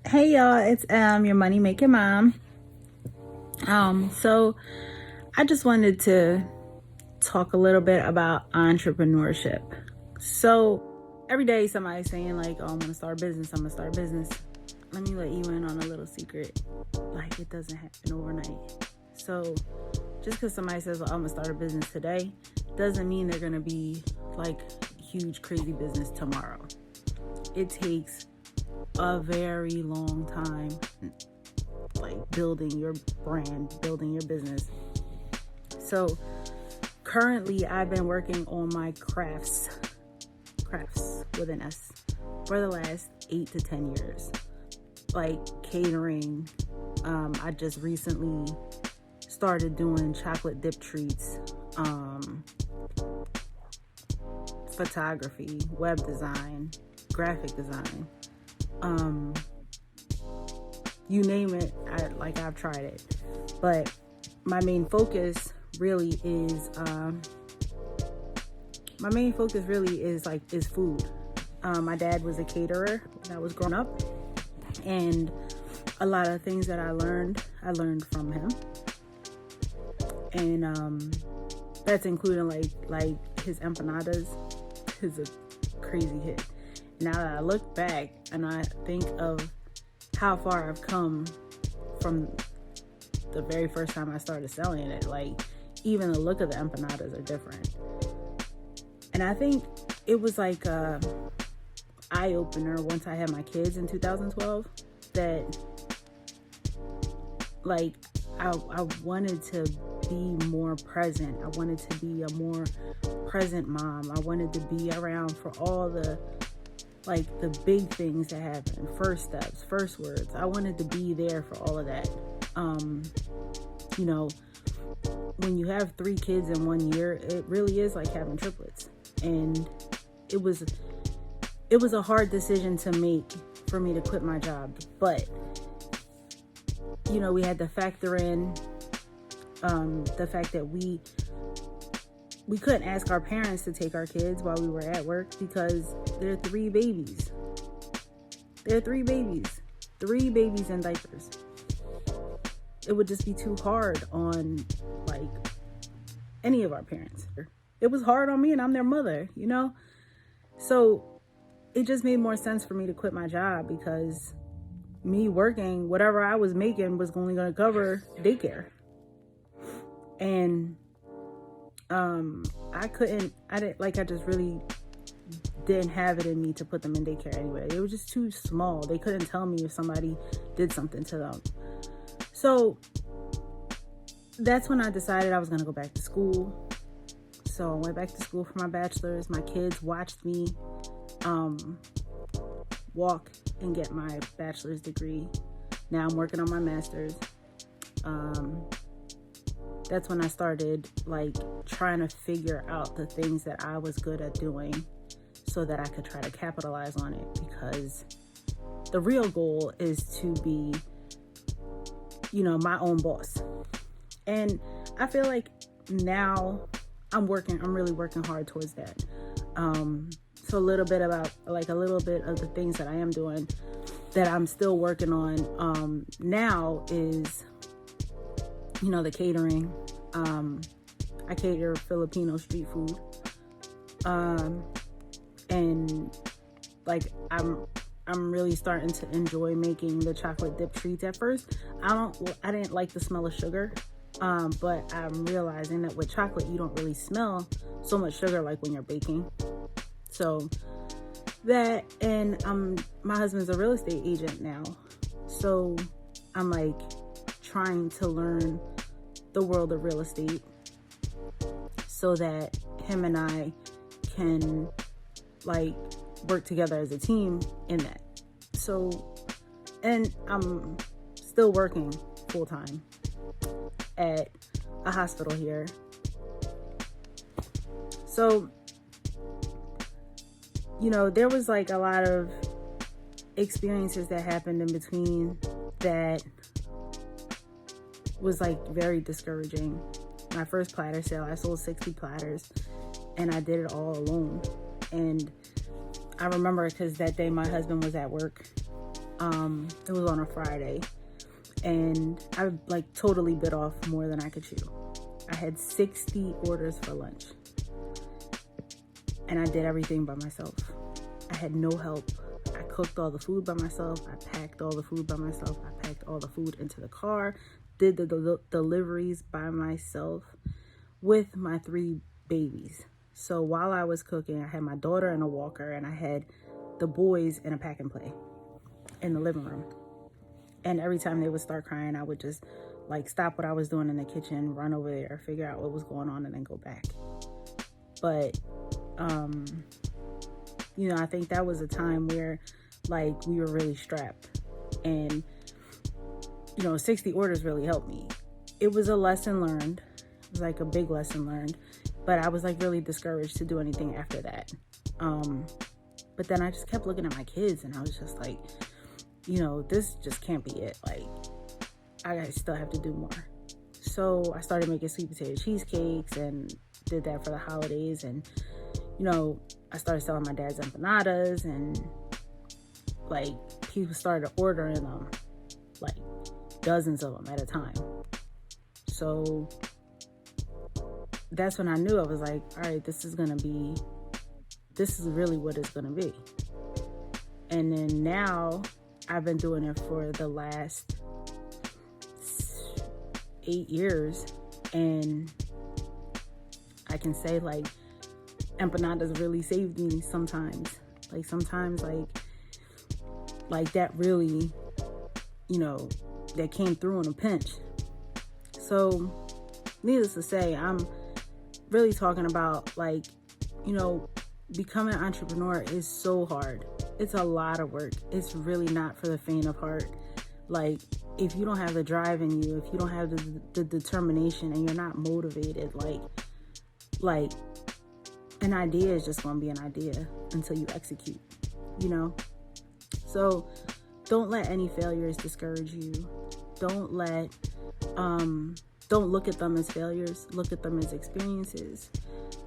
Hey y'all, it's your money making mom. So I just wanted to talk a little bit about entrepreneurship. So every day somebody's saying like, "Oh, I'm gonna start a business. I'm gonna start a business." Let me let you in on a little secret. Like, it doesn't happen overnight. So just because somebody says, "Well, I'm gonna start a business today," doesn't mean they're gonna be like huge crazy business tomorrow. It takes a very long time, like building your brand, building your business. So currently I've been working on my crafts with an S, for the last 8 to 10 years, like catering. I just recently started doing chocolate dip treats, photography, web design, graphic design, you name it. I've tried it, but my main focus really is food. My dad was a caterer when I was growing up, and a lot of things that I learned from him, and that's including like his empanadas is a crazy hit. Now that I look back and I think of how far I've come from the very first time I started selling it, like even the look of the empanadas are different. And I think it was like a eye opener once I had my kids in 2012 that like I wanted to be more present. I wanted to be a more present mom. I wanted to be around for all the big things that happen, first steps, first words. I wanted to be there for all of that. When you have 3 kids in 1 year, it really is like having triplets. And it was a hard decision to make for me to quit my job. But, we had to factor in the fact that we couldn't ask our parents to take our kids while we were at work because they're 3 babies. They're 3 babies. 3 babies in diapers. It would just be too hard on any of our parents. It was hard on me, and I'm their mother, So it just made more sense for me to quit my job because me working, whatever I was making was only going to cover daycare. And I just really didn't have it in me to put them in daycare anyway. It was just too small. They couldn't tell me if somebody did something to them. So that's when I decided I was going to go back to school. So I went back to school for my bachelor's. My kids watched me walk and get my bachelor's degree. Now I'm working on my master's. That's when I started trying to figure out the things that I was good at doing so that I could try to capitalize on it, because the real goal is to be, my own boss. And I feel like now I'm really working hard towards that. So a little bit of the things that I am doing that I'm still working on now is the catering. I cater Filipino street food. And I'm really starting to enjoy making the chocolate dip treats. At first, I didn't like the smell of sugar. But I'm realizing that with chocolate, you don't really smell so much sugar like when you're baking. So that, and my husband's a real estate agent now. So I'm trying to learn the world of real estate so that him and I can work together as a team in that. So, and I'm still working full time at a hospital here. So, there was a lot of experiences that happened in between that was very discouraging. My first platter sale, I sold 60 platters and I did it all alone. And I remember because that day my husband was at work It was on a Friday, and I like totally bit off more than I could chew. I had 60 orders for lunch, and I did everything by myself. I had no help. I cooked all the food by myself. I packed all the food by myself. I packed all the food into the car, did the deliveries by myself with my 3 babies. So while I was cooking, I had my daughter in a walker, and I had the boys in a pack and play in the living room. And every time they would start crying, I would just like stop what I was doing in the kitchen, run over there, figure out what was going on, and then go back. But I think that was a time where like we were really strapped, and 60 orders really helped me. It was a lesson learned. It was like a big lesson learned, but I was like really discouraged to do anything after that. But then I just kept looking at my kids, and I was just like, this just can't be it. Like, I still have to do more. So I started making sweet potato cheesecakes and did that for the holidays. And, I started selling my dad's empanadas, and like people started ordering them, like dozens of them at a time. So that's when I knew. I was like, all right, this is really what it's gonna be. And then now I've been doing it for the last 8 years, and I can say like empanadas really saved me sometimes. Like sometimes like that really, that came through in a pinch. So needless to say, I'm really talking about like, becoming an entrepreneur is so hard. It's a lot of work. It's really not for the faint of heart. Like, if you don't have the drive in you, if you don't have the determination, and you're not motivated, like an idea is just going to be an idea until you execute, So don't let any failures discourage you. Don't look at them as failures. Look at them as experiences.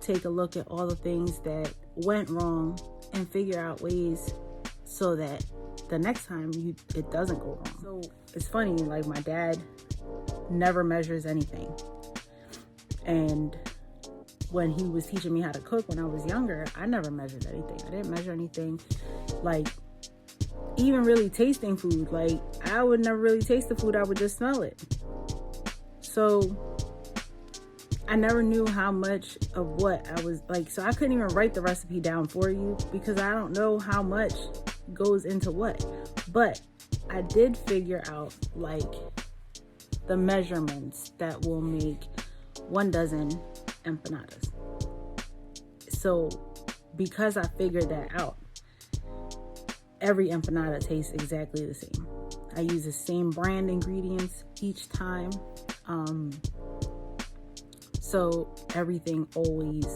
Take a look at all the things that went wrong and figure out ways so that the next time it doesn't go wrong. So it's funny, like my dad never measures anything. And when he was teaching me how to cook when I was younger, I never measured anything. I didn't measure anything. Like, even really tasting food, like I would never really taste the food, I would just smell it. So I never knew how much of what I was like, so I couldn't even write the recipe down for you because I don't know how much goes into what. But I did figure out like the measurements that will make 1 dozen empanadas. So because I figured that out, every empanada tastes exactly the same. I use the same brand ingredients each time. So everything always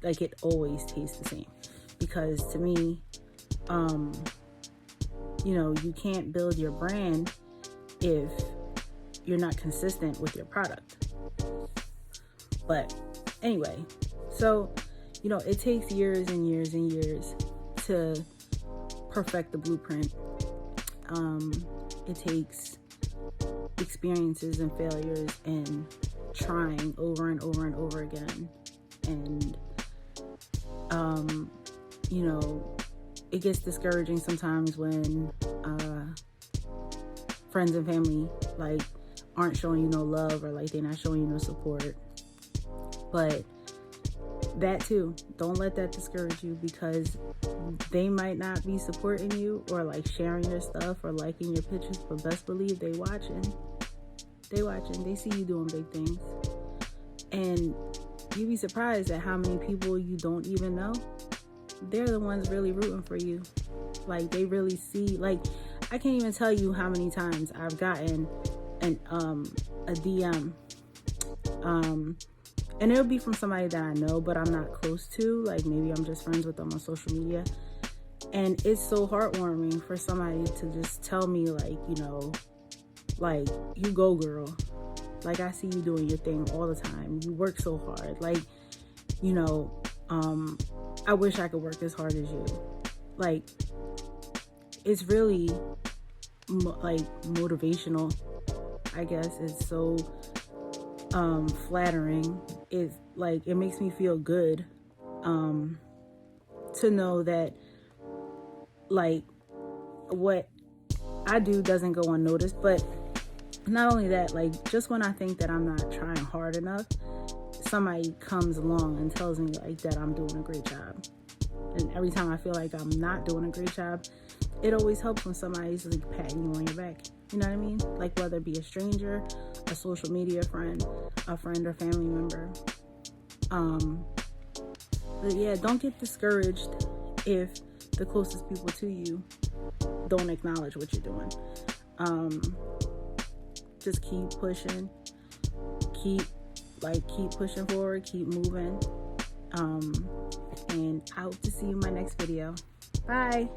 tastes the same. Because to me, you can't build your brand if you're not consistent with your product. But anyway, so, it takes years and years and years to perfect the blueprint. It takes experiences and failures and trying over and over and over again. And, it gets discouraging sometimes when friends and family like aren't showing you no love, or like they're not showing you no support. But that too, don't let that discourage you, because they might not be supporting you or like sharing your stuff or liking your pictures, but best believe they watching, they see you doing big things. And you'd be surprised at how many people you don't even know, they're the ones really rooting for you. Like, they really see, like, I can't even tell you how many times I've gotten a DM, and it'll be from somebody that I know but I'm not close to, like maybe I'm just friends with them on social media, and it's so heartwarming for somebody to just tell me like, like, you go girl, like I see you doing your thing all the time, you work so hard, like, I wish I could work as hard as you. Like, it's really motivational, I guess, is so flattering. It's like, it makes me feel good to know that like what I do doesn't go unnoticed. But not only that, like, just when I think that I'm not trying hard enough, somebody comes along and tells me like that I'm doing a great job. And every time I feel like I'm not doing a great job, it always helps when somebody's like patting you on your back. You know what I mean? Like, whether it be a stranger, a social media friend, a friend or family member. But yeah, don't get discouraged if the closest people to you don't acknowledge what you're doing. Just keep pushing, keep pushing forward, keep moving. And I hope to see you in my next video. Bye.